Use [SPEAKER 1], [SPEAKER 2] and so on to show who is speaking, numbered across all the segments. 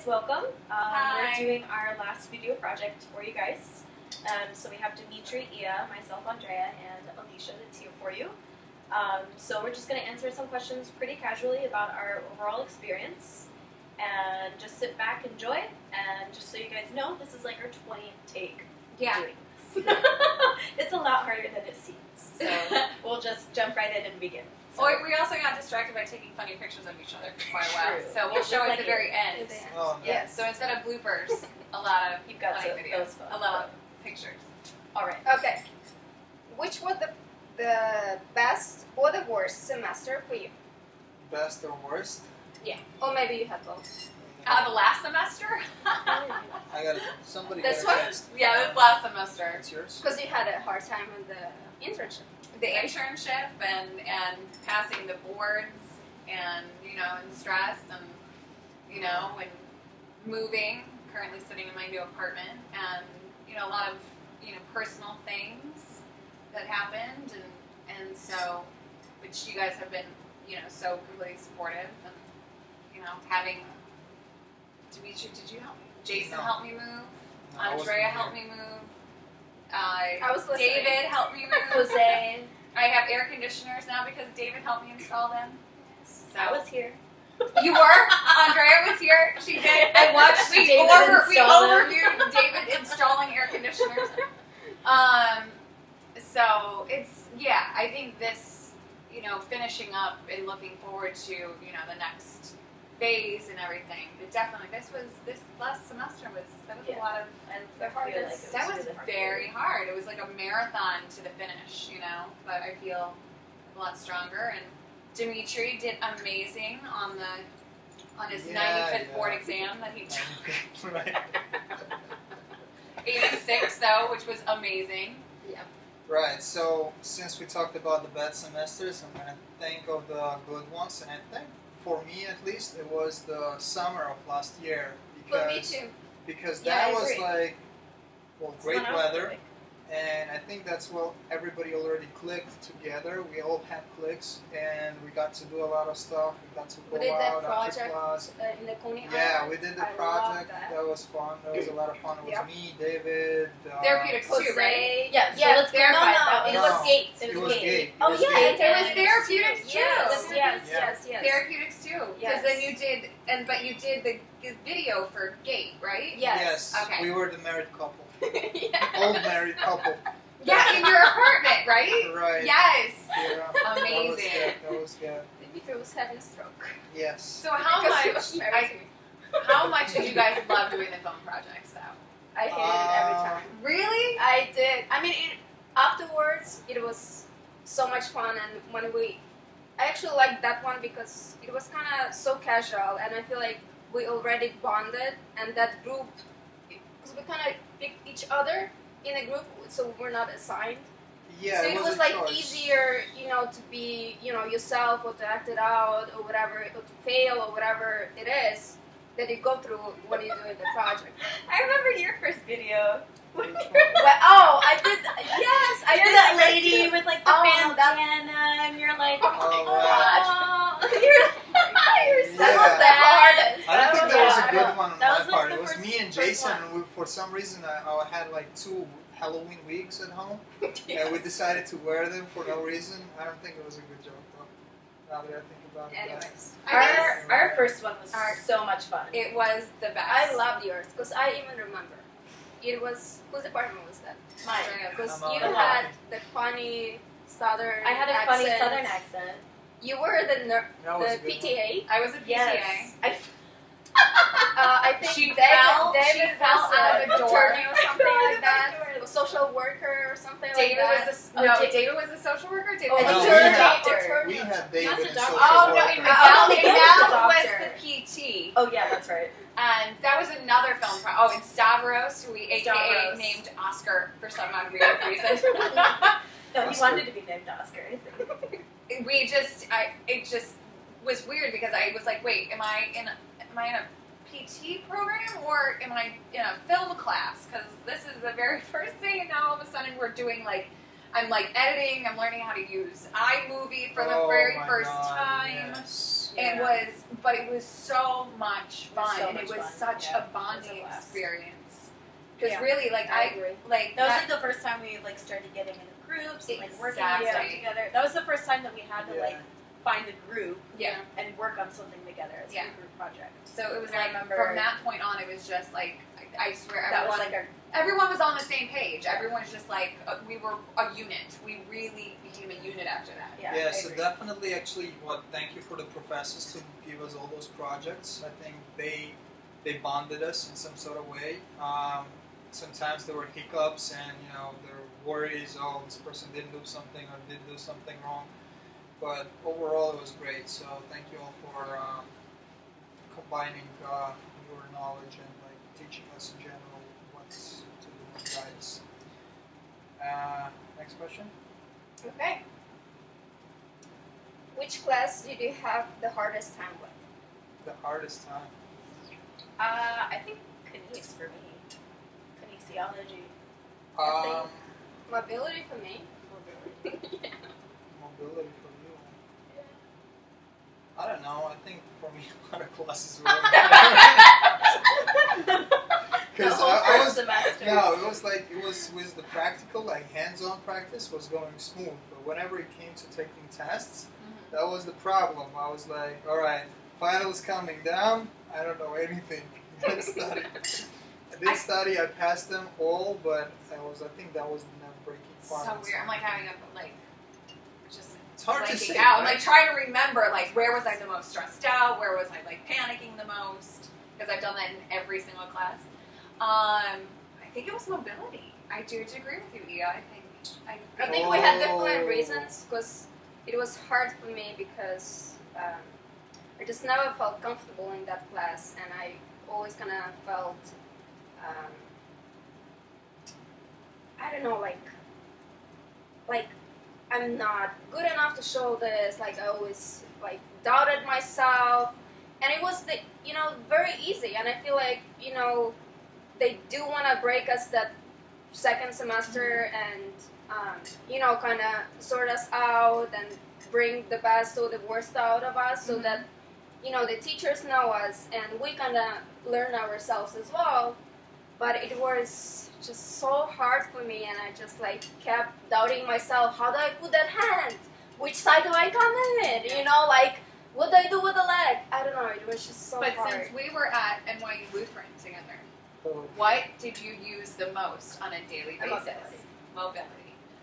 [SPEAKER 1] welcome.
[SPEAKER 2] Hi.
[SPEAKER 1] We're doing our last video project for you guys. So we have Dimitri, Ia, myself, Andrea, and Alicia that's here for you. So we're just going to answer some questions pretty casually about our overall experience. And just sit back, enjoy, and just so you guys know, this is like our 20th take doing this. It's a lot harder than it seems. So we'll just jump right in and begin. So.
[SPEAKER 2] Oh, we also got distracted by taking funny pictures of each other for quite a while,
[SPEAKER 1] True.
[SPEAKER 2] so we'll show it at the very end.
[SPEAKER 3] Oh, no.
[SPEAKER 2] Yeah, so instead of bloopers, a lot of
[SPEAKER 1] You've got
[SPEAKER 2] funny videos,
[SPEAKER 1] those
[SPEAKER 2] a lot of pictures.
[SPEAKER 1] All right.
[SPEAKER 4] Okay. Which was the best or the worst semester for you?
[SPEAKER 3] Best or worst?
[SPEAKER 4] Yeah. Or maybe you had both.
[SPEAKER 2] The last semester?
[SPEAKER 3] I got somebody
[SPEAKER 4] This
[SPEAKER 3] got a
[SPEAKER 4] one?
[SPEAKER 3] text.
[SPEAKER 2] Yeah, this last semester.
[SPEAKER 3] It's yours?
[SPEAKER 4] Because you had a hard time with the internship.
[SPEAKER 2] The internship and passing the boards and, and stress and, and moving, currently sitting in my new apartment and, a lot of, personal things that happened and so, which you guys have been, so completely supportive and, having, Dimitri, did you help me? Jason
[SPEAKER 3] No.
[SPEAKER 2] helped me move.
[SPEAKER 3] No, I wasn't
[SPEAKER 2] Andrea
[SPEAKER 3] here.
[SPEAKER 2] helped me move.
[SPEAKER 4] I was listening.
[SPEAKER 2] David helped me move.
[SPEAKER 1] Jose.
[SPEAKER 2] I have air conditioners now because David helped me install them. So
[SPEAKER 1] I was here.
[SPEAKER 2] You were? Andrea was here. She did.
[SPEAKER 1] I watched
[SPEAKER 2] we
[SPEAKER 1] David
[SPEAKER 2] we
[SPEAKER 1] install them.
[SPEAKER 2] overviewed David installing air conditioners. So it's I think this, finishing up and looking forward to, the next phase and everything. But definitely this last semester was a lot of
[SPEAKER 1] I feel like it
[SPEAKER 2] that was
[SPEAKER 1] really hard.
[SPEAKER 2] very hard. It was like a marathon to the finish, But I feel a lot stronger. And Dimitri did amazing on his 95th board exam that he took.
[SPEAKER 3] Right.
[SPEAKER 2] 86 though, which was amazing.
[SPEAKER 4] Yeah.
[SPEAKER 3] Right, so since we talked about the bad semesters, I'm going to think of the good ones, and I think, for me at least, it was the summer of last year.
[SPEAKER 4] For me too.
[SPEAKER 3] Because
[SPEAKER 4] Yeah,
[SPEAKER 3] that
[SPEAKER 4] I
[SPEAKER 3] was
[SPEAKER 4] agree.
[SPEAKER 3] like, great
[SPEAKER 1] Someone else
[SPEAKER 3] weather,
[SPEAKER 1] click.
[SPEAKER 3] and I think that's everybody already clicked together. We all had clicks, and we got to do a lot of stuff. We got to
[SPEAKER 4] We
[SPEAKER 3] go
[SPEAKER 4] did that
[SPEAKER 3] out after
[SPEAKER 4] project
[SPEAKER 3] class.
[SPEAKER 4] in the Coney
[SPEAKER 3] Yeah,
[SPEAKER 4] Island.
[SPEAKER 3] we did the
[SPEAKER 4] I
[SPEAKER 3] project.
[SPEAKER 4] love that.
[SPEAKER 3] That was fun. That was a lot of fun. It was
[SPEAKER 4] Yep.
[SPEAKER 3] me, David.
[SPEAKER 2] Therapeutics
[SPEAKER 4] Jose.
[SPEAKER 2] too, right?
[SPEAKER 1] Yeah, so
[SPEAKER 4] Yeah,
[SPEAKER 1] let's clarify that.
[SPEAKER 4] it
[SPEAKER 3] No.
[SPEAKER 4] was Gate.
[SPEAKER 1] It
[SPEAKER 3] It
[SPEAKER 1] was
[SPEAKER 3] was
[SPEAKER 1] Gate.
[SPEAKER 3] Gate.
[SPEAKER 1] Oh
[SPEAKER 3] It was
[SPEAKER 1] yeah,
[SPEAKER 3] Gate.
[SPEAKER 2] There was therapeutics too.
[SPEAKER 4] Yes, yes,
[SPEAKER 3] Yeah.
[SPEAKER 4] yes, yes.
[SPEAKER 2] Therapeutics too. Because
[SPEAKER 4] Yes.
[SPEAKER 2] then you did, but you did the video for Gate, right?
[SPEAKER 4] Yes.
[SPEAKER 2] Okay.
[SPEAKER 3] We were the married couple.
[SPEAKER 2] Yeah.
[SPEAKER 3] Old married couple.
[SPEAKER 2] Yeah, in your apartment, right?
[SPEAKER 3] Right.
[SPEAKER 2] Yes.
[SPEAKER 3] Yeah.
[SPEAKER 2] Amazing.
[SPEAKER 3] That was good.
[SPEAKER 4] Dimitri was having a stroke.
[SPEAKER 3] Yes.
[SPEAKER 2] So how
[SPEAKER 4] Because he
[SPEAKER 2] much?
[SPEAKER 4] was married to me.
[SPEAKER 2] How much did you guys love doing the film projects, though?
[SPEAKER 4] I hated it every time.
[SPEAKER 2] Really?
[SPEAKER 4] I did. I mean, afterwards, it was so much fun, and I actually liked that one because it was kind of so casual, and I feel like we already bonded, and that group, because we kind of picked each other in a group, so we're not assigned.
[SPEAKER 3] Yeah.
[SPEAKER 4] So it was
[SPEAKER 3] a
[SPEAKER 4] like
[SPEAKER 3] choice.
[SPEAKER 4] easier, to be, yourself, or to act it out, or whatever, or to fail, or whatever it is that you go through when you do the project.
[SPEAKER 1] I remember your first video.
[SPEAKER 3] Which one?
[SPEAKER 4] Well, I did. Yes, I
[SPEAKER 1] You're
[SPEAKER 4] did
[SPEAKER 1] that lady with like the
[SPEAKER 4] Oh, no,
[SPEAKER 1] bandana, and you're like,
[SPEAKER 3] Oh,
[SPEAKER 1] oh,
[SPEAKER 4] You're so
[SPEAKER 3] Yeah.
[SPEAKER 4] sad.
[SPEAKER 3] I don't think that was a
[SPEAKER 1] Yeah.
[SPEAKER 3] good one on
[SPEAKER 1] That
[SPEAKER 3] my
[SPEAKER 1] was, like,
[SPEAKER 3] part.
[SPEAKER 1] the
[SPEAKER 3] It was
[SPEAKER 1] first-
[SPEAKER 3] me and
[SPEAKER 1] first
[SPEAKER 3] Jason,
[SPEAKER 1] one.
[SPEAKER 3] and for some reason I had like 2 Halloween wigs at home, and we decided to wear them for no reason. I don't think it was a good joke, though. Now that I think about it.
[SPEAKER 4] Anyways,
[SPEAKER 1] our first one was
[SPEAKER 2] Our-
[SPEAKER 1] so much fun.
[SPEAKER 2] It was the best.
[SPEAKER 4] I loved yours because I even remember. It was whose apartment was that?
[SPEAKER 1] Mine.
[SPEAKER 4] Because
[SPEAKER 3] I'm
[SPEAKER 4] you
[SPEAKER 3] out.
[SPEAKER 4] had the funny southern.
[SPEAKER 1] I had a
[SPEAKER 4] accent.
[SPEAKER 1] funny southern accent.
[SPEAKER 4] You were
[SPEAKER 3] That was a
[SPEAKER 4] the
[SPEAKER 3] good one.
[SPEAKER 4] PTA.
[SPEAKER 2] I was a PTA.
[SPEAKER 1] Yes.
[SPEAKER 4] I think
[SPEAKER 2] She
[SPEAKER 4] David,
[SPEAKER 2] fell-
[SPEAKER 4] David
[SPEAKER 2] she fell
[SPEAKER 4] was
[SPEAKER 2] out of the door.
[SPEAKER 4] attorney or something like that. A social worker or something
[SPEAKER 2] David
[SPEAKER 4] like that.
[SPEAKER 2] was a,
[SPEAKER 1] Oh,
[SPEAKER 2] no.
[SPEAKER 1] Da-
[SPEAKER 2] David was a social worker. David
[SPEAKER 4] Oh,
[SPEAKER 2] was
[SPEAKER 3] No,
[SPEAKER 2] a
[SPEAKER 3] we
[SPEAKER 2] attorney.
[SPEAKER 3] had-
[SPEAKER 1] doctor.
[SPEAKER 3] We had
[SPEAKER 1] Not
[SPEAKER 3] David
[SPEAKER 1] a
[SPEAKER 3] and
[SPEAKER 1] doctor.
[SPEAKER 3] social
[SPEAKER 2] Oh no,
[SPEAKER 3] worker.
[SPEAKER 2] and
[SPEAKER 1] Oh,
[SPEAKER 2] Miguel,
[SPEAKER 1] Miguel was the
[SPEAKER 2] was
[SPEAKER 1] doctor.
[SPEAKER 2] the PT.
[SPEAKER 1] Oh yeah, that's right.
[SPEAKER 2] And that was another film. And Stavros, who we AKA
[SPEAKER 1] Stavros.
[SPEAKER 2] named Oscar for some unreal reason.
[SPEAKER 1] No, he
[SPEAKER 3] Oscar.
[SPEAKER 1] wanted to be named Oscar. I think.
[SPEAKER 2] It just was weird because I was like, wait, am I in a PT program or am I in a film class? Because this is the very first thing, and now all of a sudden we're doing I'm editing. I'm learning how to use iMovie for the
[SPEAKER 3] Oh
[SPEAKER 2] very
[SPEAKER 3] my
[SPEAKER 2] first
[SPEAKER 3] God,
[SPEAKER 2] time.
[SPEAKER 3] Yes.
[SPEAKER 2] It was, but it was so much fun,
[SPEAKER 1] so
[SPEAKER 2] and it
[SPEAKER 1] much
[SPEAKER 2] was
[SPEAKER 1] fun.
[SPEAKER 2] such
[SPEAKER 1] Yeah.
[SPEAKER 2] a bonding
[SPEAKER 1] It was a blast.
[SPEAKER 2] experience. Because
[SPEAKER 1] Yeah.
[SPEAKER 2] really, like
[SPEAKER 4] I agree.
[SPEAKER 2] like
[SPEAKER 1] That was like the first time we like started getting into groups and like working
[SPEAKER 2] Exactly.
[SPEAKER 1] together. That was the first time that we had to
[SPEAKER 3] Yeah.
[SPEAKER 1] like find a group
[SPEAKER 2] yeah.
[SPEAKER 1] and work on something together as
[SPEAKER 2] Yeah.
[SPEAKER 1] a group project.
[SPEAKER 2] So it was
[SPEAKER 1] I
[SPEAKER 2] like
[SPEAKER 1] remember-
[SPEAKER 2] from that point on, it was just like I swear
[SPEAKER 1] That was
[SPEAKER 2] everyone
[SPEAKER 1] like our
[SPEAKER 2] everyone was on the same page. Everyone's just like we were a unit. We really became a unit after that.
[SPEAKER 1] yeah.
[SPEAKER 3] Yeah,
[SPEAKER 1] I
[SPEAKER 3] so
[SPEAKER 1] agree.
[SPEAKER 3] definitely, actually, thank you for the professors to give us all those projects. I think they bonded us in some sort of way. Sometimes there were hiccups, and there were worries. Oh, this person didn't do something or did do something wrong. But overall, it was great. So thank you all for combining your knowledge and like teaching us in general what to do and guides. Next question.
[SPEAKER 4] Okay. Which class did you have the hardest time with?
[SPEAKER 3] The hardest time.
[SPEAKER 1] I think kinesics for me. Kinesiology.
[SPEAKER 3] Um,
[SPEAKER 4] Mobility for me.
[SPEAKER 1] Yeah.
[SPEAKER 3] mobility for you.
[SPEAKER 1] Yeah.
[SPEAKER 3] I don't know. I think for me, a lot of classes were.
[SPEAKER 1] The
[SPEAKER 3] Because
[SPEAKER 1] whole
[SPEAKER 3] I
[SPEAKER 1] first
[SPEAKER 3] was.
[SPEAKER 1] semester.
[SPEAKER 3] No, it was with the practical, like hands-on practice was going smooth. But whenever it came to taking tests, that was the problem. I was like, all right, finals coming down. I don't know anything. I didn't study. I passed them all, but I think that was the never-breaking
[SPEAKER 2] So
[SPEAKER 3] point.
[SPEAKER 2] weird. I'm like having a just
[SPEAKER 3] It's hard to
[SPEAKER 2] blanking
[SPEAKER 3] say.
[SPEAKER 2] out. I'm
[SPEAKER 3] right?
[SPEAKER 2] like trying to remember like where was I the most stressed out? Where was I like panicking the most? Because I've done that in every single class. I think it was mobility. I do agree with you, Ia.
[SPEAKER 4] I think we had
[SPEAKER 3] Oh.
[SPEAKER 4] different reasons because it was hard for me because I just never felt comfortable in that class, and I always kind of felt I don't know, like I'm not good enough to show this. Like I always like doubted myself, and it was very easy. And I feel like they do want to break us that second semester and kind of sort us out and bring the best or the worst out of us, so that the teachers know us and we kind of learn ourselves as well. But it was just so hard for me, and I just like kept doubting myself. How do I put that hand? Which side do I come in? Like what do I do with the leg? I don't know. It was just so
[SPEAKER 2] But
[SPEAKER 4] hard.
[SPEAKER 2] since we were at NYU Lutheran together,
[SPEAKER 3] Oh.
[SPEAKER 2] what did you use the most on a daily basis?
[SPEAKER 1] Mobility.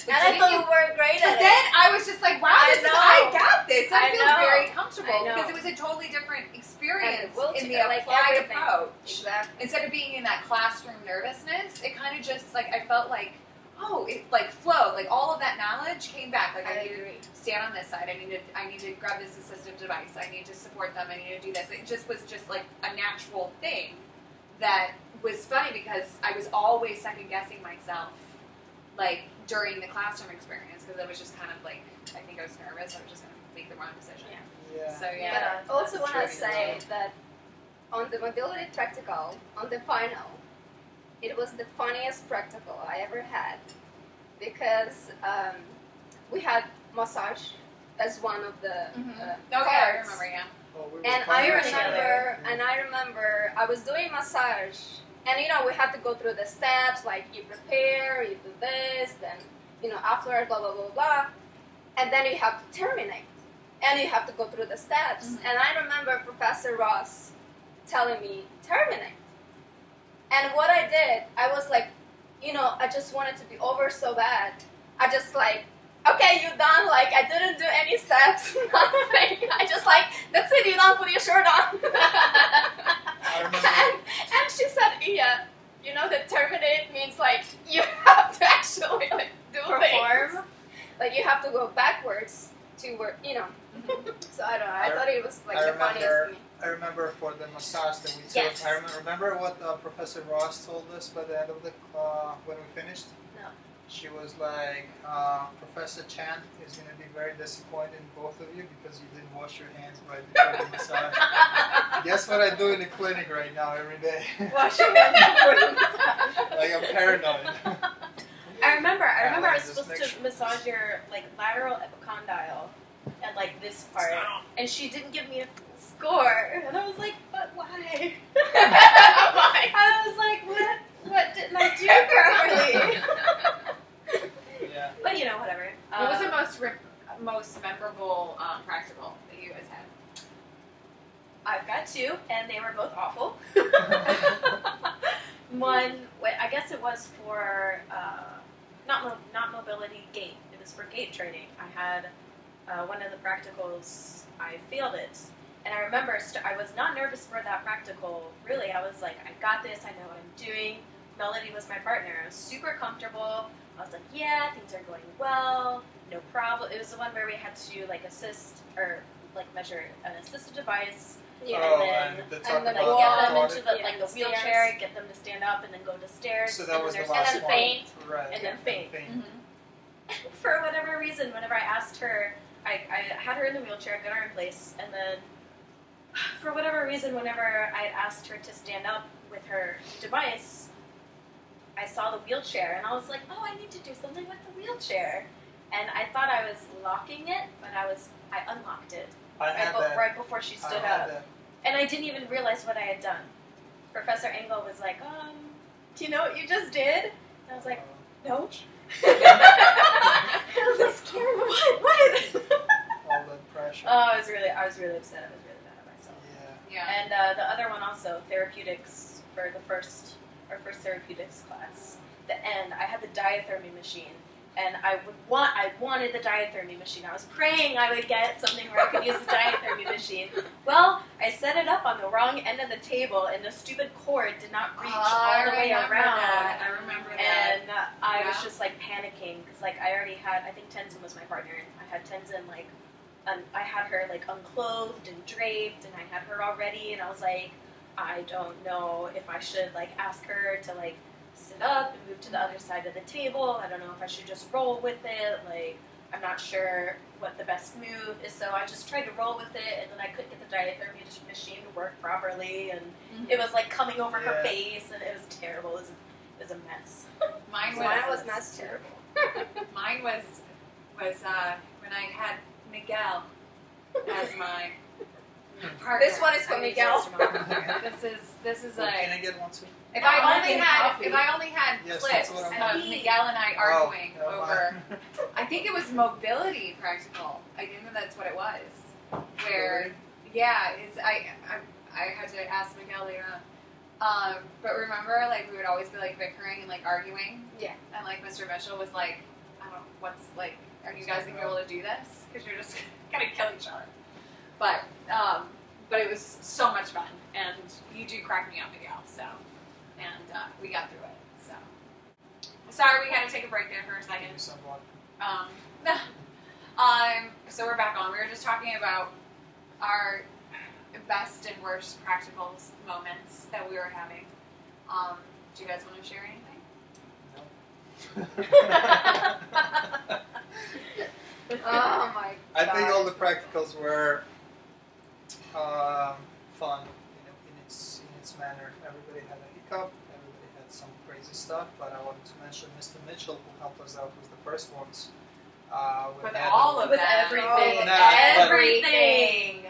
[SPEAKER 4] And I thought we were great
[SPEAKER 2] But
[SPEAKER 4] at
[SPEAKER 2] then
[SPEAKER 4] it.
[SPEAKER 2] I was just like, wow,
[SPEAKER 4] I
[SPEAKER 2] I
[SPEAKER 4] know.
[SPEAKER 2] got this. I
[SPEAKER 4] I
[SPEAKER 2] feel
[SPEAKER 4] know.
[SPEAKER 2] very comfortable
[SPEAKER 4] I know.
[SPEAKER 2] because it was a totally different experience
[SPEAKER 4] And the
[SPEAKER 2] in the
[SPEAKER 4] wheelchair, like,
[SPEAKER 2] applied
[SPEAKER 4] everything.
[SPEAKER 2] approach.
[SPEAKER 4] Exactly.
[SPEAKER 2] Instead of being in that classroom nervousness, it kind of just like I felt like, oh, it like flowed. Like all of that knowledge came back. Like I need
[SPEAKER 4] agree.
[SPEAKER 2] to stand on this side. I need to grab this assistive device. I need to support them. I need to do this. It just was just like a natural thing that was funny because I was always second guessing myself, like during the classroom experience, because I was just kind of like, I think I was nervous. I was just going to make the wrong decision.
[SPEAKER 3] Yeah.
[SPEAKER 2] So yeah.
[SPEAKER 4] But I also
[SPEAKER 1] That's
[SPEAKER 4] want to
[SPEAKER 1] true.
[SPEAKER 4] say that on the mobility practical, on the final, it was the funniest practical I ever had because we had massage as one of the
[SPEAKER 2] Okay,
[SPEAKER 4] parts.
[SPEAKER 2] I remember. Yeah.
[SPEAKER 3] Oh, we were
[SPEAKER 4] And
[SPEAKER 3] fine
[SPEAKER 4] I
[SPEAKER 3] with that.
[SPEAKER 4] remember I was doing massage, and we had to go through the steps, like you prepare, you do this, then afterwards blah blah blah blah, and then you have to terminate, and you have to go through the steps.
[SPEAKER 2] Mhm.
[SPEAKER 4] And I remember Professor Ross telling me terminate, and what I did, I was like, I just wanted to be over so bad. I just like, okay, you're done. Like I didn't do any steps, nothing. I just like, that's it. You don't put your shirt on.
[SPEAKER 3] I remember.
[SPEAKER 4] and she said, Ia, that terminate means like you have to actually like do
[SPEAKER 1] Perform.
[SPEAKER 4] things. Like you have to go backwards to where So I don't know. I thought it was like
[SPEAKER 3] I
[SPEAKER 4] the funniest
[SPEAKER 3] remember-
[SPEAKER 4] to me.
[SPEAKER 3] I remember for the massage that we took.
[SPEAKER 4] Yes.
[SPEAKER 3] I remember what Professor Ross told us by the end of the when we finished.
[SPEAKER 1] No.
[SPEAKER 3] She was like, Professor Chan is going to be very disappointed in both of you because you didn't wash your hands right before the massage. Guess what I do in the clinic right now every day?
[SPEAKER 1] Wash your hands before the massage.
[SPEAKER 3] Like I'm paranoid.
[SPEAKER 1] I remember I was
[SPEAKER 3] just
[SPEAKER 1] supposed
[SPEAKER 3] make
[SPEAKER 1] to
[SPEAKER 3] sure.
[SPEAKER 1] massage your like lateral epicondyle and at like this part, and she didn't give me a full score, and I was like, but why? I was like, what didn't I do properly?
[SPEAKER 3] Yeah.
[SPEAKER 1] But you know, whatever.
[SPEAKER 2] What was the most memorable practical that you guys had?
[SPEAKER 1] I've got two, and they were both awful. One, I guess it was for not mobility gait. It was for gait training. I had one of the practicals. I failed it, and I remember I was not nervous for that practical. Really, I was like, I got this. I know what I'm doing. Melody was my partner. I was super comfortable. I was like, yeah, things are going well. No problem. It was the one where we had to like assist or like measure an assistive device.
[SPEAKER 4] Yeah.
[SPEAKER 3] Oh, and the
[SPEAKER 1] Like
[SPEAKER 3] talk
[SPEAKER 1] get
[SPEAKER 3] about
[SPEAKER 1] them into the
[SPEAKER 4] Yeah,
[SPEAKER 1] like the
[SPEAKER 4] stairs.
[SPEAKER 1] wheelchair, get them to stand up, and then go to stairs.
[SPEAKER 3] So that
[SPEAKER 1] and
[SPEAKER 3] was
[SPEAKER 1] then
[SPEAKER 3] the
[SPEAKER 1] there's-
[SPEAKER 3] last
[SPEAKER 4] and then
[SPEAKER 3] one.
[SPEAKER 4] faint.
[SPEAKER 3] Right.
[SPEAKER 1] And then faint. For whatever reason, whenever I asked her, I had her in the wheelchair, got her in place, and then for whatever reason, whenever I asked her to stand up with her device, I saw the wheelchair, and I was like, oh, I need to do something with the wheelchair. And I thought I was locking it, but I unlocked it
[SPEAKER 3] I had that.
[SPEAKER 1] right before she
[SPEAKER 3] I
[SPEAKER 1] stood
[SPEAKER 3] had
[SPEAKER 1] up.
[SPEAKER 3] that.
[SPEAKER 1] And I didn't even realize what I had done. Professor Engel was like, do you know what you just did? And I was like, no. I was like scared. What?
[SPEAKER 3] All that pressure.
[SPEAKER 1] Oh, I was really upset. I was really mad at myself.
[SPEAKER 3] Yeah.
[SPEAKER 2] Yeah.
[SPEAKER 1] And the other one also, therapeutics for our first therapeutics class. The end, I had the diathermy machine, and I wanted the diathermy machine. I was praying I would get something where I could use the diathermy machine. Well, I set it up on the wrong end of the table, and the stupid cord did not reach all the way around.
[SPEAKER 2] I remember that.
[SPEAKER 1] And I was
[SPEAKER 2] Yeah.
[SPEAKER 1] just like panicking because like I already had, I think Tenzin was my partner, and I had Tenzin like, I had her like unclothed and draped, and I had her already, and I was like, I don't know if I should like ask her to like sit up and move to the other side of the table. I don't know if I should just roll with it. Like I'm not sure what the best move is, so I just tried to roll with it, and then I couldn't get the diathermy machine to work properly, and it was like coming over her
[SPEAKER 3] Yeah.
[SPEAKER 1] face, and it was terrible. It was a mess.
[SPEAKER 2] Mine
[SPEAKER 4] Mine
[SPEAKER 2] was
[SPEAKER 4] was not terrible.
[SPEAKER 2] mine was when I had Miguel as my partner.
[SPEAKER 4] This one is for
[SPEAKER 2] I mean,
[SPEAKER 4] Miguel.
[SPEAKER 2] This is
[SPEAKER 3] Well,
[SPEAKER 2] like
[SPEAKER 3] can I get one too?
[SPEAKER 2] if
[SPEAKER 1] Oh,
[SPEAKER 2] I
[SPEAKER 1] I'm
[SPEAKER 2] only
[SPEAKER 1] getting
[SPEAKER 2] had
[SPEAKER 1] coffee.
[SPEAKER 2] if I only had
[SPEAKER 3] Yes,
[SPEAKER 2] clips
[SPEAKER 3] that's what I
[SPEAKER 2] of
[SPEAKER 1] want.
[SPEAKER 2] Miguel and I arguing
[SPEAKER 3] Oh, never
[SPEAKER 2] over.
[SPEAKER 3] mind.
[SPEAKER 2] I think it was mobility practical. I think that's what it was. Where yeah, I had to ask Miguel later on. But remember, like we would always be like bickering and like arguing.
[SPEAKER 4] Yeah.
[SPEAKER 2] And like Mr. Mitchell was like, I don't know, what's like, are you guys gonna be able to do this? Because you're just gonna kill each other. But it was so much fun, and you do crack me up, Miguel. So, and we got through it. So, sorry we had to take a break there for a
[SPEAKER 3] Give
[SPEAKER 2] second.
[SPEAKER 3] me some water.
[SPEAKER 2] So we're back on. We were just talking about our best and worst practical moments that we were having. Do you guys want to share anything?
[SPEAKER 4] Oh my
[SPEAKER 3] I
[SPEAKER 4] god.
[SPEAKER 3] think all the practicals were fun in its manner. Everybody had a hiccup, everybody had some crazy stuff, but I wanted to mention Mr. Mitchell, who helped us out, was the first ones.
[SPEAKER 2] With
[SPEAKER 3] that.
[SPEAKER 2] all of
[SPEAKER 1] With
[SPEAKER 2] them.
[SPEAKER 1] everything.
[SPEAKER 3] Nah,
[SPEAKER 1] Everything.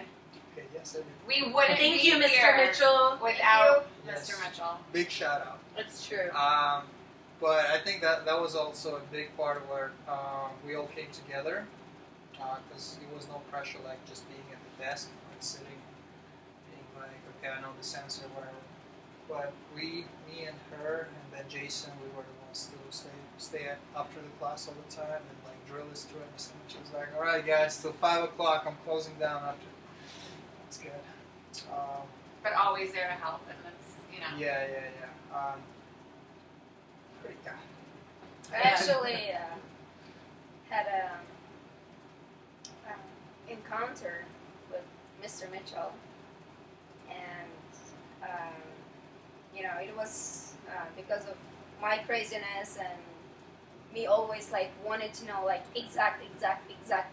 [SPEAKER 3] Okay, yes, everything.
[SPEAKER 2] We wouldn't
[SPEAKER 1] Thank
[SPEAKER 2] be
[SPEAKER 1] you, Mr.
[SPEAKER 2] here
[SPEAKER 1] Mitchell.
[SPEAKER 2] without
[SPEAKER 3] Yes.
[SPEAKER 2] Mr. Mitchell.
[SPEAKER 3] Big shout out.
[SPEAKER 1] It's true.
[SPEAKER 3] But I think that was also a big part of where we all came together, because it was no pressure like just being at the desk, like sitting, being like, okay, I know the sensor, whatever. But me and her, and then Jason, we were the ones to stay after the class all the time and like drill us through it. Mr. Mitchell was like, all right, guys, till 5 o'clock, I'm closing down after. That's good.
[SPEAKER 2] But always there to help, and that's, you know.
[SPEAKER 3] Yeah. Great guy.
[SPEAKER 4] I actually had a encounter with Mr. Mitchell, and it was because of my craziness and me always like wanted to know like exact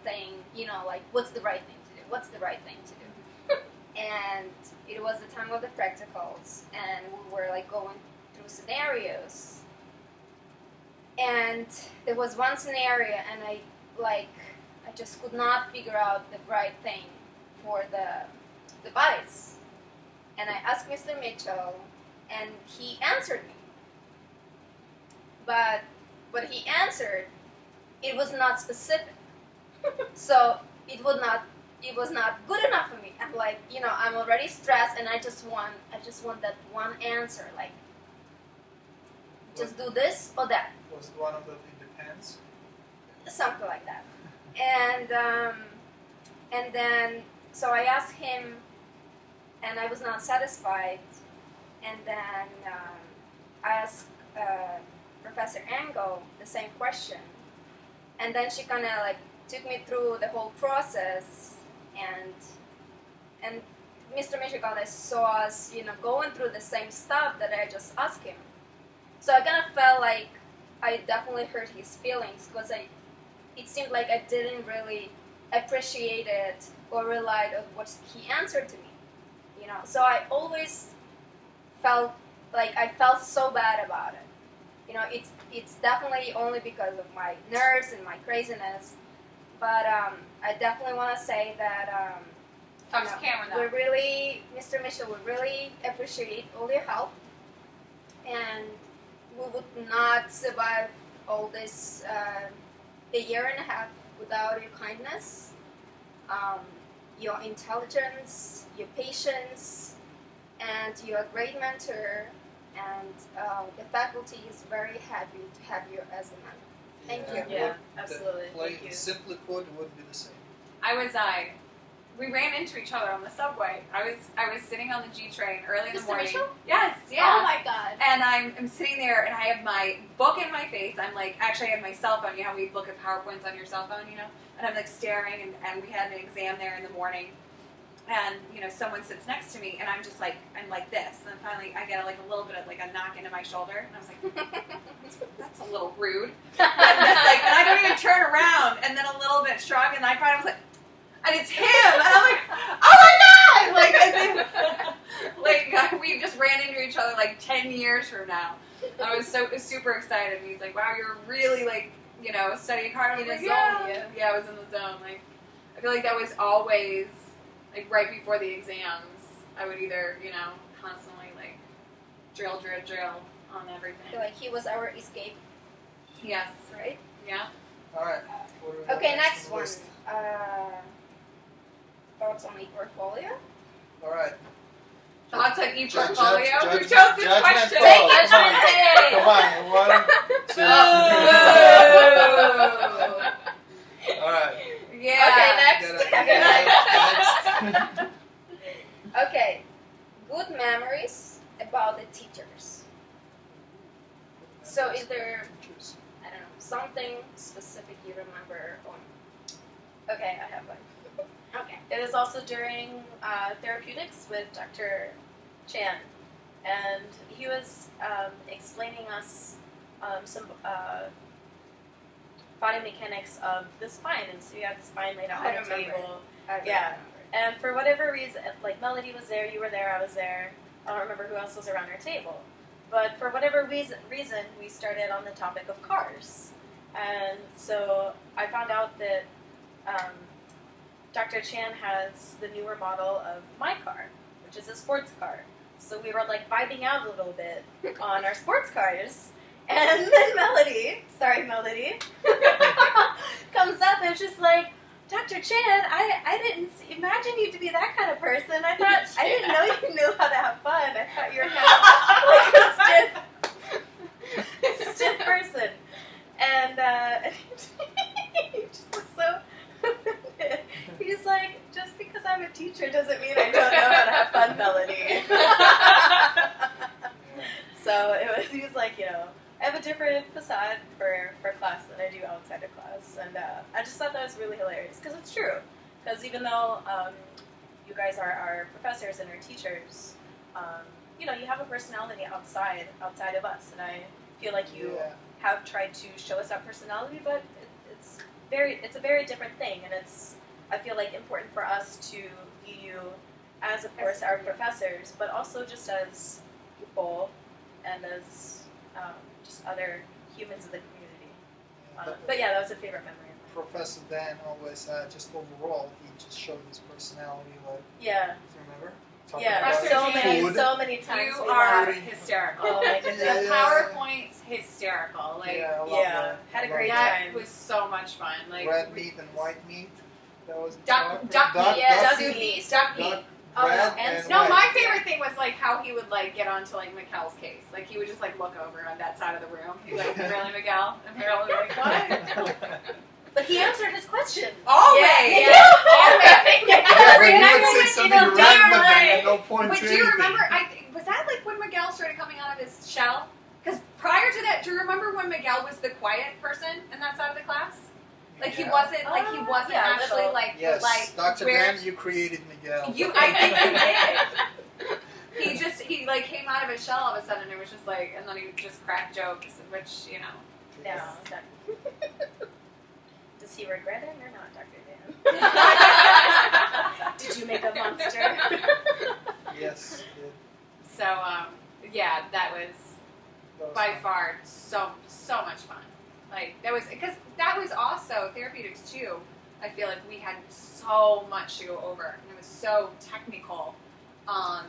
[SPEAKER 4] thing, like what's the right thing to do, and it was the time of the practicals, and we were like going through scenarios. And there was one scenario, and I just could not figure out the right thing for the device. And I asked Mr. Mitchell, and he answered me. But what he answered, it was not specific. So it was not good enough for me. I'm like, I'm already stressed, and I just want that one answer, like, just do this or that.
[SPEAKER 3] Was it one of the it depends?
[SPEAKER 4] Something like that. And then so I asked him, and I was not satisfied. And then I asked Professor Ango the same question, and then she kind of like took me through the whole process, and Mr. Mitchell kind of saw us, going through the same stuff that I just asked him. So I kind of felt like I definitely hurt his feelings, because it seemed like I didn't really appreciate it or rely on what he answered to me. So I always felt like I felt so bad about it. It's definitely only because of my nerves and my craziness, but I definitely want to say that
[SPEAKER 2] Talk to Cameron, though.
[SPEAKER 4] Mr. Mitchell, we really appreciate all your help, and we would not survive all this a year and a half without your kindness, your intelligence, your patience, and you're a great mentor, and the faculty is very happy to have you as a mentor. Thank you.
[SPEAKER 1] Yeah, absolutely. Thank you.
[SPEAKER 3] Simply put, it would be the same.
[SPEAKER 2] We ran into each other on the subway. I was sitting on the G train early in the
[SPEAKER 4] Mr.
[SPEAKER 2] morning.
[SPEAKER 4] Mitchell?
[SPEAKER 2] Yes, yeah.
[SPEAKER 4] Oh my God.
[SPEAKER 2] And I'm sitting there, and I have my book in my face. I'm like, actually, I have my cell phone. You know how we look at PowerPoints on your cell phone, And I'm like staring, and we had an exam there in the morning. And, someone sits next to me, and I'm just like, I'm like this. And then finally, I get a little bit of like a knock into my shoulder. And I was like, that's a little rude. And I don't even turn around. And then a little bit shrug, and I finally was like, and it's him. And I'm like, oh my God! Like we just ran into each other like 10 years from now. I was super excited. And he's like, wow, you're really studying hard.
[SPEAKER 4] In the zone,
[SPEAKER 2] yeah, I was in the zone. Like, I feel like that was always like right before the exams. I would either, constantly like drill on everything.
[SPEAKER 4] I feel like he was our escape.
[SPEAKER 2] Yes.
[SPEAKER 4] Right?
[SPEAKER 2] Yeah.
[SPEAKER 3] All right. What do we have
[SPEAKER 4] Okay, next
[SPEAKER 3] on the
[SPEAKER 4] one.
[SPEAKER 3] list?
[SPEAKER 4] Thoughts on e-portfolio?
[SPEAKER 3] All right.
[SPEAKER 2] Thoughts on
[SPEAKER 3] Judge-
[SPEAKER 2] e-portfolio? Who
[SPEAKER 3] judge-
[SPEAKER 2] chose this
[SPEAKER 3] judgment
[SPEAKER 2] question?
[SPEAKER 3] call.
[SPEAKER 4] Take it,
[SPEAKER 3] Come on.
[SPEAKER 4] Shantae!
[SPEAKER 3] Come on. 1, 2.
[SPEAKER 2] Boo!
[SPEAKER 3] All right.
[SPEAKER 2] Yeah.
[SPEAKER 4] Okay, next.
[SPEAKER 3] Next.
[SPEAKER 4] Okay, good memories about the teachers. So is there, I don't know, something specific you remember on?
[SPEAKER 1] Okay, I have one.
[SPEAKER 4] Okay.
[SPEAKER 1] It was also during therapeutics with Dr. Chan, and he was explaining us some body mechanics of the spine, and so you have the spine laid out
[SPEAKER 4] I
[SPEAKER 1] on the
[SPEAKER 4] remember.
[SPEAKER 1] table.
[SPEAKER 4] I
[SPEAKER 1] Yeah.
[SPEAKER 4] remember.
[SPEAKER 1] And for whatever reason, like Melody was there, you were there, I was there. I don't remember who else was around our table. But for whatever reason, we started on the topic of cars. And so I found out that Dr. Chan has the newer model of my car, which is a sports car. So we were like vibing out a little bit on our sports cars. And then Melody comes up and she's like, Dr. Chan, I didn't imagine you to be that kind of person. I didn't know you knew how to have fun. I thought you were kind of like a stiff person. And he just looks so offended. He's like, just because I'm a teacher doesn't mean I don't know how to have fun, Melody. So he was like, I have a different facade for class than I do outside of class, and I just thought that was really hilarious, because it's true. Because even though you guys are our professors and our teachers, you have a personality outside of us, and I feel like you have tried to show us that personality, but it's a very different thing, and I feel like important for us to view you as, of course, our professors, but also just as people and as just other humans in the community. But yeah, that was a favorite memory of mine.
[SPEAKER 3] Professor Dan always, just overall, he just showed his personality. Like,
[SPEAKER 1] Yeah.
[SPEAKER 3] do you remember? Talking
[SPEAKER 1] Yeah.
[SPEAKER 3] about
[SPEAKER 2] Professor
[SPEAKER 1] So many times.
[SPEAKER 2] You
[SPEAKER 1] we
[SPEAKER 2] are
[SPEAKER 1] laughed.
[SPEAKER 2] hysterical.
[SPEAKER 1] Oh my
[SPEAKER 2] The
[SPEAKER 1] goodness.
[SPEAKER 3] Yeah.
[SPEAKER 2] PowerPoint's hysterical. Like
[SPEAKER 3] yeah, I love
[SPEAKER 1] Yeah,
[SPEAKER 3] that.
[SPEAKER 1] had a
[SPEAKER 3] I love
[SPEAKER 1] great
[SPEAKER 3] that.
[SPEAKER 2] that
[SPEAKER 1] time.
[SPEAKER 2] was so much fun. Like
[SPEAKER 3] Red meat and white meat. That was the
[SPEAKER 2] duck
[SPEAKER 3] talk.
[SPEAKER 2] meat.
[SPEAKER 4] Yeah,
[SPEAKER 2] Duck
[SPEAKER 4] duck
[SPEAKER 2] meat. Duck meat.
[SPEAKER 3] Duck,
[SPEAKER 4] Oh,
[SPEAKER 3] red,
[SPEAKER 4] and
[SPEAKER 3] and
[SPEAKER 2] No,
[SPEAKER 3] white.
[SPEAKER 2] my favorite thing was like how he would like get onto like Miguel's case. Like he would just like look over on that side of the room. He'd be like, "Really, Miguel?" And Miguel would be like, "What?"
[SPEAKER 1] But he answered his question.
[SPEAKER 2] Always,
[SPEAKER 4] Yeah.
[SPEAKER 2] always.
[SPEAKER 3] Yeah, but
[SPEAKER 2] Every
[SPEAKER 3] he
[SPEAKER 2] night
[SPEAKER 3] would say
[SPEAKER 2] we went,
[SPEAKER 3] something
[SPEAKER 2] you know,
[SPEAKER 3] random
[SPEAKER 2] right.
[SPEAKER 3] and no point
[SPEAKER 2] But
[SPEAKER 3] to
[SPEAKER 2] do you
[SPEAKER 3] anything.
[SPEAKER 2] remember? Was that like when Miguel started coming out of his shell? Because prior to that, do you remember when Miguel was the quiet person in that side of the class? Like he
[SPEAKER 3] Yeah.
[SPEAKER 2] wasn't
[SPEAKER 1] Yeah,
[SPEAKER 2] actually
[SPEAKER 1] little.
[SPEAKER 2] like
[SPEAKER 3] Yes,
[SPEAKER 2] like
[SPEAKER 3] Dr.
[SPEAKER 2] where
[SPEAKER 3] Dan, you created Miguel.
[SPEAKER 2] I think you did. He like came out of his shell all of a sudden. And it was just like, and then he would just crack jokes, which you know.
[SPEAKER 1] No. Does he regret it or not, Dr. Dan? Did you make a monster?
[SPEAKER 3] Yes, he did.
[SPEAKER 2] So yeah, that was
[SPEAKER 3] That was
[SPEAKER 2] by
[SPEAKER 3] fun.
[SPEAKER 2] far so much fun. Like that was because that was also therapeutics too. I feel like we had so much to go over, and it was so technical.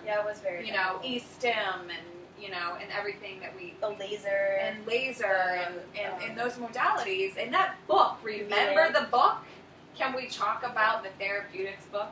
[SPEAKER 1] Yeah, it was very.
[SPEAKER 2] You know,
[SPEAKER 1] technical.
[SPEAKER 2] E-stim and you know, and everything that we
[SPEAKER 1] the laser
[SPEAKER 2] and laser and those modalities. And that book, remember
[SPEAKER 1] Revealing.
[SPEAKER 2] the book? Can we talk about the therapeutics book?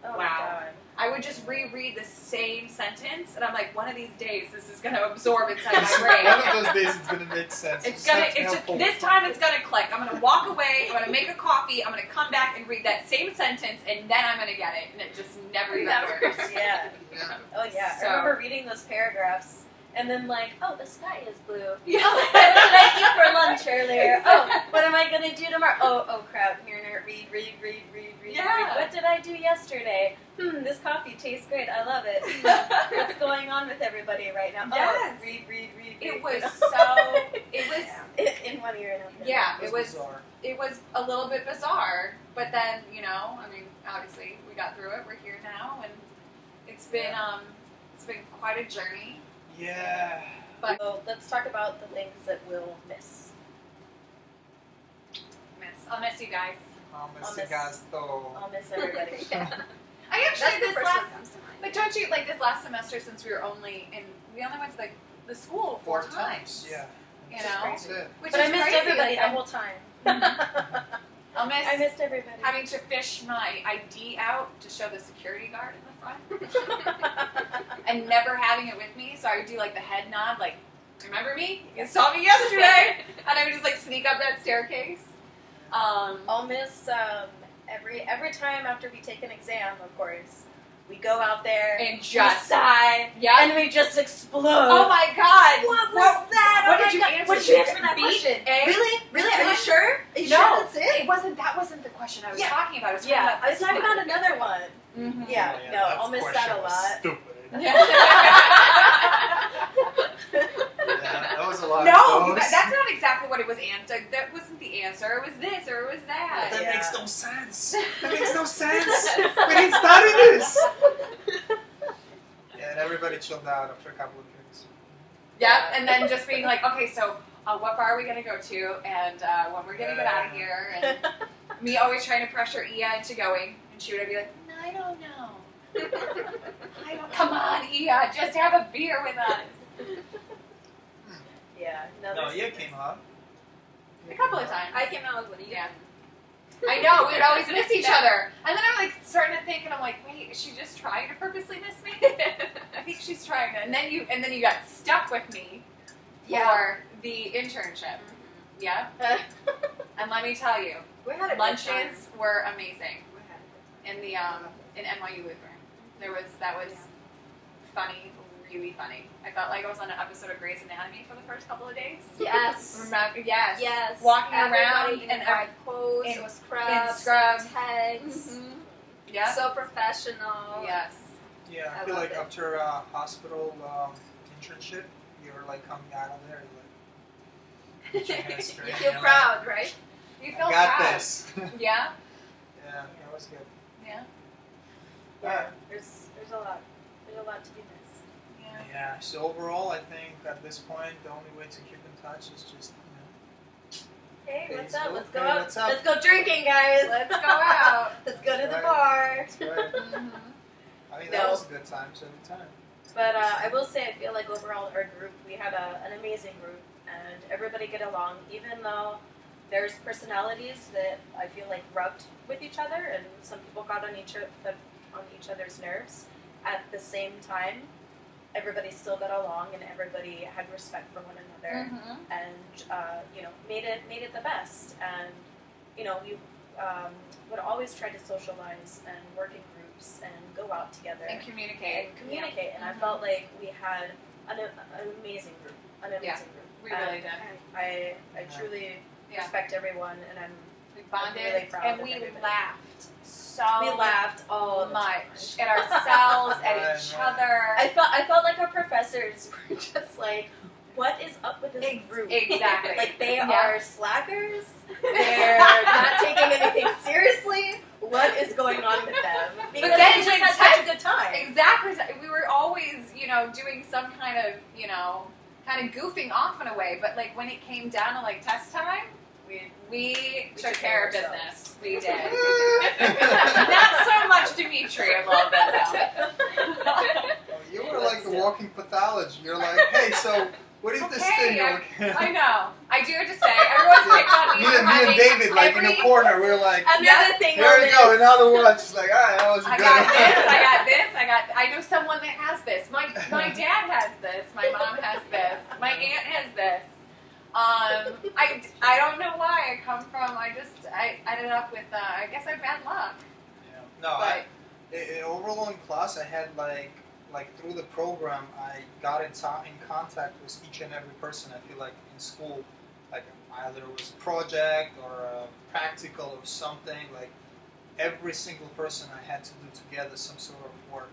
[SPEAKER 1] Oh
[SPEAKER 2] Wow.
[SPEAKER 1] my god.
[SPEAKER 2] I would just reread the same sentence, and I'm like, one of these days, this is going to absorb inside my
[SPEAKER 3] One
[SPEAKER 2] brain.
[SPEAKER 3] of those days it's gonna make sense.
[SPEAKER 2] It's
[SPEAKER 3] Just
[SPEAKER 2] gonna.
[SPEAKER 3] have to
[SPEAKER 2] It's
[SPEAKER 3] have
[SPEAKER 2] just
[SPEAKER 3] hope.
[SPEAKER 2] this time. It's gonna click. I'm gonna walk away. I'm gonna make a coffee. I'm gonna come back and read that same sentence, and then I'm gonna get it. And it just never even
[SPEAKER 4] Never.
[SPEAKER 2] works.
[SPEAKER 1] Yeah.
[SPEAKER 3] Yeah.
[SPEAKER 1] Oh yeah.
[SPEAKER 2] So-
[SPEAKER 1] I remember reading those paragraphs and then like, oh, the sky is blue.
[SPEAKER 2] Yeah.
[SPEAKER 1] Oh, what did I eat for lunch earlier? Oh, what am I gonna do tomorrow? Oh crap. Here, read.
[SPEAKER 2] Yeah.
[SPEAKER 1] What did I do yesterday? This coffee tastes great. I love it. What's going on with everybody right now?
[SPEAKER 2] Yes.
[SPEAKER 1] Oh, read.
[SPEAKER 2] It was so. It was.
[SPEAKER 1] in one ear and out the other.
[SPEAKER 2] Yeah.
[SPEAKER 3] It was bizarre.
[SPEAKER 2] It was a little bit bizarre, but then you know, I mean, obviously we got through it. We're here now, and it's been quite a journey.
[SPEAKER 3] Yeah.
[SPEAKER 1] So let's talk about the things that we'll miss.
[SPEAKER 2] I'll miss you guys.
[SPEAKER 3] I'll
[SPEAKER 1] I'll
[SPEAKER 3] miss you
[SPEAKER 1] miss-
[SPEAKER 3] guys though.
[SPEAKER 1] I'll miss everybody.
[SPEAKER 2] I
[SPEAKER 4] That's
[SPEAKER 2] actually
[SPEAKER 4] the
[SPEAKER 2] this
[SPEAKER 4] first
[SPEAKER 2] last.
[SPEAKER 4] one comes to mind.
[SPEAKER 2] But don't you like this last semester? Since we only went to the school four times.
[SPEAKER 3] Yeah.
[SPEAKER 2] You
[SPEAKER 3] That's
[SPEAKER 2] know?
[SPEAKER 3] That's it.
[SPEAKER 2] Which
[SPEAKER 1] But
[SPEAKER 2] is
[SPEAKER 1] I missed
[SPEAKER 2] crazy.
[SPEAKER 1] everybody the
[SPEAKER 2] Like,
[SPEAKER 1] whole time.
[SPEAKER 2] I'll miss
[SPEAKER 1] I missed everybody.
[SPEAKER 2] having to fish my ID out to show the security guard in the front, and never having it with me. So I would do like the head nod, like, "Remember me? You saw me yesterday," and I would just like sneak up that staircase.
[SPEAKER 1] I'll miss every time after we take an exam, of course. We go out there
[SPEAKER 2] And
[SPEAKER 1] we
[SPEAKER 2] just
[SPEAKER 1] sigh,
[SPEAKER 2] yeah.
[SPEAKER 1] and we just explode.
[SPEAKER 2] Oh my god!
[SPEAKER 1] What was that?
[SPEAKER 2] What
[SPEAKER 1] Oh
[SPEAKER 2] did you
[SPEAKER 1] my God.
[SPEAKER 2] answer?
[SPEAKER 1] What did you answer that
[SPEAKER 2] B,
[SPEAKER 1] question?
[SPEAKER 2] A?
[SPEAKER 1] Really? Really? Are you
[SPEAKER 2] That's
[SPEAKER 1] sure? Are you
[SPEAKER 2] No.
[SPEAKER 1] sure that's it?
[SPEAKER 2] That wasn't the question I was
[SPEAKER 1] Yeah.
[SPEAKER 2] talking about. I was talking
[SPEAKER 1] Yeah,
[SPEAKER 2] about
[SPEAKER 1] I was
[SPEAKER 2] this
[SPEAKER 1] talking
[SPEAKER 2] one.
[SPEAKER 1] about another one.
[SPEAKER 2] Mhm.
[SPEAKER 1] Yeah, no,
[SPEAKER 3] that
[SPEAKER 1] I'll miss
[SPEAKER 3] question
[SPEAKER 1] that a
[SPEAKER 3] was
[SPEAKER 1] lot.
[SPEAKER 3] Stupid. Yeah, that was a lot
[SPEAKER 2] No,
[SPEAKER 3] of those.
[SPEAKER 2] that's not exactly what it was answered. That wasn't the answer. It was this or it was that.
[SPEAKER 3] That
[SPEAKER 1] Yeah.
[SPEAKER 3] makes no sense. That makes no sense. We didn't study this. Yeah, and everybody chilled out after a couple of drinks.
[SPEAKER 2] Yep, and then just being like, okay, so what bar are we gonna go to, and when we're gonna get out of here, and me always trying to pressure Ia into going, and she would be like, no, I don't know. Come on, Ia, just have a beer with us.
[SPEAKER 1] Yeah, no,
[SPEAKER 3] No,
[SPEAKER 1] there's-
[SPEAKER 3] you came out.
[SPEAKER 2] A couple of times.
[SPEAKER 4] I came out with you.
[SPEAKER 2] Yeah. I know, we would always miss each other. And then I'm like starting to think, and I'm like, wait, is she just trying to purposely miss me? I think she's trying to. And then you got stuck with me for the internship. Yeah. And let me tell you,
[SPEAKER 1] we had a good time.
[SPEAKER 2] lunches were amazing
[SPEAKER 1] We had a good time.
[SPEAKER 2] in the in NYU Lutheran. That was funny, really funny. I felt like I was on an episode of Grey's Anatomy for the first couple of days.
[SPEAKER 4] Yes.
[SPEAKER 2] Remember? Yes.
[SPEAKER 4] Yes.
[SPEAKER 2] Walking
[SPEAKER 4] Everybody
[SPEAKER 2] around
[SPEAKER 4] in
[SPEAKER 2] and
[SPEAKER 4] white clothes,
[SPEAKER 2] in-
[SPEAKER 4] it was scrubs,
[SPEAKER 2] scrubs.
[SPEAKER 4] tags.
[SPEAKER 2] Yeah.
[SPEAKER 4] So professional.
[SPEAKER 2] Yes.
[SPEAKER 3] Yeah,
[SPEAKER 4] I
[SPEAKER 3] I feel
[SPEAKER 4] love
[SPEAKER 3] like
[SPEAKER 4] it.
[SPEAKER 3] after a hospital internship, you're like coming out of there, you're like, put your hands straight,
[SPEAKER 4] You feel
[SPEAKER 3] and
[SPEAKER 4] proud, right?
[SPEAKER 2] You
[SPEAKER 3] I
[SPEAKER 2] feel
[SPEAKER 3] got
[SPEAKER 2] proud.
[SPEAKER 3] this.
[SPEAKER 2] Yeah.
[SPEAKER 3] Yeah, that was good.
[SPEAKER 2] Yeah.
[SPEAKER 1] Yeah, there's a lot to be missed.
[SPEAKER 2] Yeah.
[SPEAKER 3] Yeah, so overall, I think at this point, the only way to keep in touch is just,
[SPEAKER 1] Hey, what's up?
[SPEAKER 3] Facebook.
[SPEAKER 1] Let's go
[SPEAKER 3] Hey,
[SPEAKER 1] out.
[SPEAKER 3] what's up?
[SPEAKER 1] Let's go drinking, guys.
[SPEAKER 2] Let's go out.
[SPEAKER 1] Let's go to the
[SPEAKER 3] Right.
[SPEAKER 1] bar.
[SPEAKER 3] That's right.
[SPEAKER 2] Mhm.
[SPEAKER 3] I mean,
[SPEAKER 1] No.
[SPEAKER 3] that was good times every time.
[SPEAKER 1] But I will say, I feel like overall our group, we had an amazing group, and everybody get along, even though there's personalities that I feel like rubbed with each other, and some people got on each other's nerves. At the same time, everybody still got along, and everybody had respect for one another,
[SPEAKER 2] Mhm.
[SPEAKER 1] and you know, made it the best. And you know, we would always try to socialize and work in groups and go out together
[SPEAKER 2] And communicate.
[SPEAKER 1] and communicate. And I
[SPEAKER 2] Mhm.
[SPEAKER 1] felt like we had an amazing group,
[SPEAKER 2] Yeah,
[SPEAKER 1] group.
[SPEAKER 2] we really did.
[SPEAKER 1] I
[SPEAKER 3] Yeah.
[SPEAKER 1] truly
[SPEAKER 2] Yeah.
[SPEAKER 1] respect everyone, and
[SPEAKER 2] We bonded
[SPEAKER 1] really proud
[SPEAKER 2] and
[SPEAKER 1] of
[SPEAKER 2] we
[SPEAKER 1] everybody.
[SPEAKER 2] laughed so
[SPEAKER 1] we laughed all the
[SPEAKER 2] much
[SPEAKER 1] time.
[SPEAKER 2] at ourselves, at
[SPEAKER 3] Right,
[SPEAKER 2] each
[SPEAKER 3] right.
[SPEAKER 2] other.
[SPEAKER 1] I felt like our professors were just like, what is up with this group?
[SPEAKER 2] Exactly.
[SPEAKER 1] Like they
[SPEAKER 2] Yeah.
[SPEAKER 1] are slackers. They're not taking anything seriously. What is going on with them? Because
[SPEAKER 2] then
[SPEAKER 1] we just
[SPEAKER 2] when
[SPEAKER 1] had such a
[SPEAKER 2] test-
[SPEAKER 1] good time.
[SPEAKER 2] Exactly. We were always, doing some kind of, goofing off in a way. But like when it came down to like test time, we took
[SPEAKER 1] took
[SPEAKER 2] care of
[SPEAKER 1] care of
[SPEAKER 2] business. We did. Not so much Dimitri, a little bit though.
[SPEAKER 3] Oh, you were like the walking pathology. You're like, hey, so what is this
[SPEAKER 2] Okay,
[SPEAKER 3] thing you're looking at?
[SPEAKER 2] I know. I do have to say, everyone's picked on me
[SPEAKER 3] Me
[SPEAKER 2] for
[SPEAKER 3] and
[SPEAKER 2] having
[SPEAKER 3] David, like in
[SPEAKER 2] every-
[SPEAKER 3] a corner, we're like,
[SPEAKER 1] Another thing
[SPEAKER 3] here
[SPEAKER 1] on
[SPEAKER 3] we
[SPEAKER 1] this.
[SPEAKER 3] go, another one. It's like, all right, that was
[SPEAKER 2] I
[SPEAKER 3] good.
[SPEAKER 2] got this, I know someone that has this. My dad has this. My mom has this. My aunt has this. I don't know why I come from. I ended up with. I guess I have bad luck.
[SPEAKER 3] Yeah. No,
[SPEAKER 2] But
[SPEAKER 3] overall in class, I had like through the program, I got in contact with each and every person. I feel like in school, like either it was a project or a practical or something. Like every single person, I had to do together some sort of work,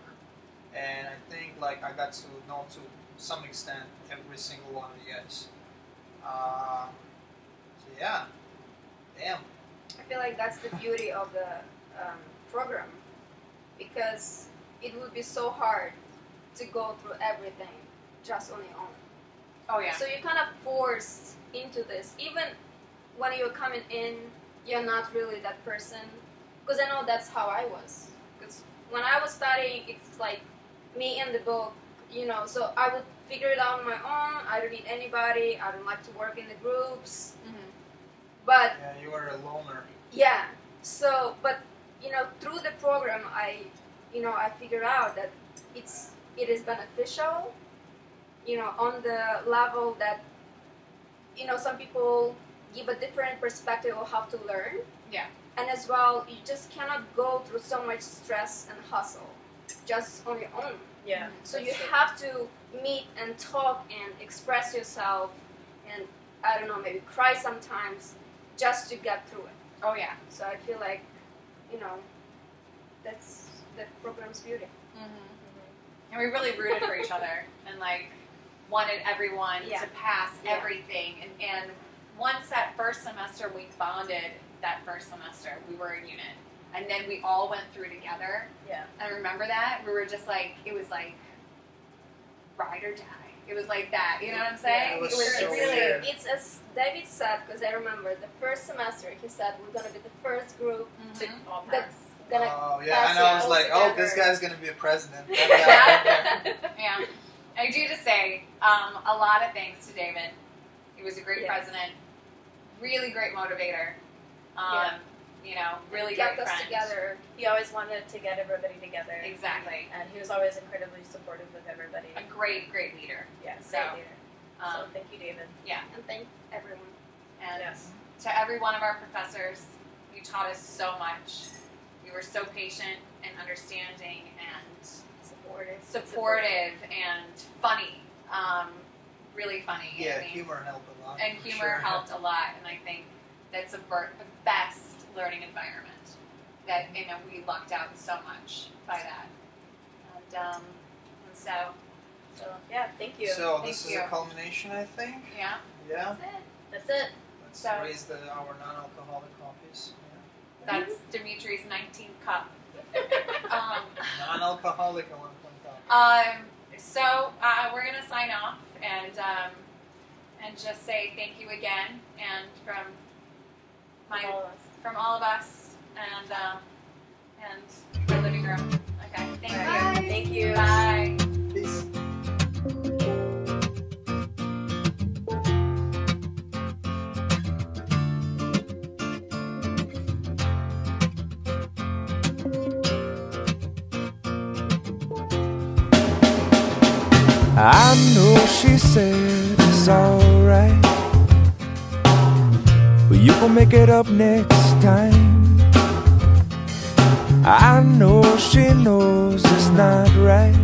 [SPEAKER 3] and I think like I got to know to some extent every single one of you guys. So yeah, damn.
[SPEAKER 4] I feel like that's the beauty of the program, because it would be so hard to go through everything just on your own.
[SPEAKER 2] oh yeah,
[SPEAKER 4] So you're kind of forced into this. Even when you're coming in, you're not really that person. Because I know that's how I was. Because when I was studying, it's like me in the book, so I would figure it out on my own. I don't need anybody. I don't like to work in the groups. But
[SPEAKER 3] Yeah, you were a loner.
[SPEAKER 4] yeah, so, but, through the program, I figured out that it is beneficial, on the level that, some people give a different perspective of how to learn.
[SPEAKER 2] Yeah.
[SPEAKER 4] And as well, you just cannot go through so much stress and hustle just on your own.
[SPEAKER 1] Yeah.
[SPEAKER 4] So
[SPEAKER 1] that's
[SPEAKER 4] you
[SPEAKER 1] true.
[SPEAKER 4] have to meet and talk and express yourself and, I don't know, maybe cry sometimes just to get through it.
[SPEAKER 2] oh yeah.
[SPEAKER 4] So I feel like, that's the program's beauty.
[SPEAKER 2] And we really rooted for each other and like wanted everyone
[SPEAKER 4] Yeah.
[SPEAKER 2] to pass
[SPEAKER 4] Yeah.
[SPEAKER 2] everything. And once that first semester we bonded, that first semester we were a unit, and then we all went through together.
[SPEAKER 1] Yeah.
[SPEAKER 2] I remember that we were just like, it was like ride or die. It was like that. You know what I'm saying?
[SPEAKER 3] Yeah, it was
[SPEAKER 4] It's
[SPEAKER 3] so
[SPEAKER 4] really,
[SPEAKER 3] weird.
[SPEAKER 4] it's as David said, because I remember the first semester he said we're gonna be the first group
[SPEAKER 1] To
[SPEAKER 2] Mhm.
[SPEAKER 1] all pass.
[SPEAKER 4] that's gonna.
[SPEAKER 3] Oh yeah, I
[SPEAKER 4] pass
[SPEAKER 3] know. I
[SPEAKER 4] it
[SPEAKER 3] was
[SPEAKER 4] all
[SPEAKER 3] like, oh, this
[SPEAKER 4] together.
[SPEAKER 3] guy's gonna be a president. That guy right there.
[SPEAKER 2] Yeah. I do just say a lot of thanks to David. He was a great
[SPEAKER 1] Yes.
[SPEAKER 2] president, really great motivator. Really
[SPEAKER 4] kept
[SPEAKER 2] great
[SPEAKER 4] us
[SPEAKER 2] friend.
[SPEAKER 4] together.
[SPEAKER 1] He always wanted to get everybody together.
[SPEAKER 2] Exactly.
[SPEAKER 1] And he was always incredibly supportive with everybody.
[SPEAKER 2] A great, great leader.
[SPEAKER 1] Yeah,
[SPEAKER 2] So,
[SPEAKER 1] great leader. So
[SPEAKER 2] Um,
[SPEAKER 1] thank you, David.
[SPEAKER 4] And thank everyone.
[SPEAKER 2] and
[SPEAKER 1] Yes.
[SPEAKER 2] to every one of our professors, you taught us so much. You were so patient and understanding and supportive and funny. Really funny.
[SPEAKER 3] Yeah,
[SPEAKER 2] I mean,
[SPEAKER 3] humor helped a lot.
[SPEAKER 2] and
[SPEAKER 3] for
[SPEAKER 2] humor
[SPEAKER 3] sure.
[SPEAKER 2] helped a lot, and I think that's the best learning environment. That we lucked out so much by that, and so
[SPEAKER 1] So yeah, thank you.
[SPEAKER 3] So
[SPEAKER 2] Thank
[SPEAKER 3] this is
[SPEAKER 2] you.
[SPEAKER 3] a culmination, I think.
[SPEAKER 2] yeah.
[SPEAKER 3] Yeah.
[SPEAKER 1] That's it.
[SPEAKER 3] Let's
[SPEAKER 2] So-
[SPEAKER 3] raise our non-alcoholic coffees.
[SPEAKER 2] That's Dimitri's 19th cup.
[SPEAKER 3] Non-alcoholic at 1.5.
[SPEAKER 2] So we're gonna sign off and just say thank you again, and from from all of us, and my living room. Okay, thank you.
[SPEAKER 1] Thank you.
[SPEAKER 2] Bye.
[SPEAKER 3] Peace.
[SPEAKER 5] I know she said it's alright, but you gon' make it up next time. I know she knows it's not right,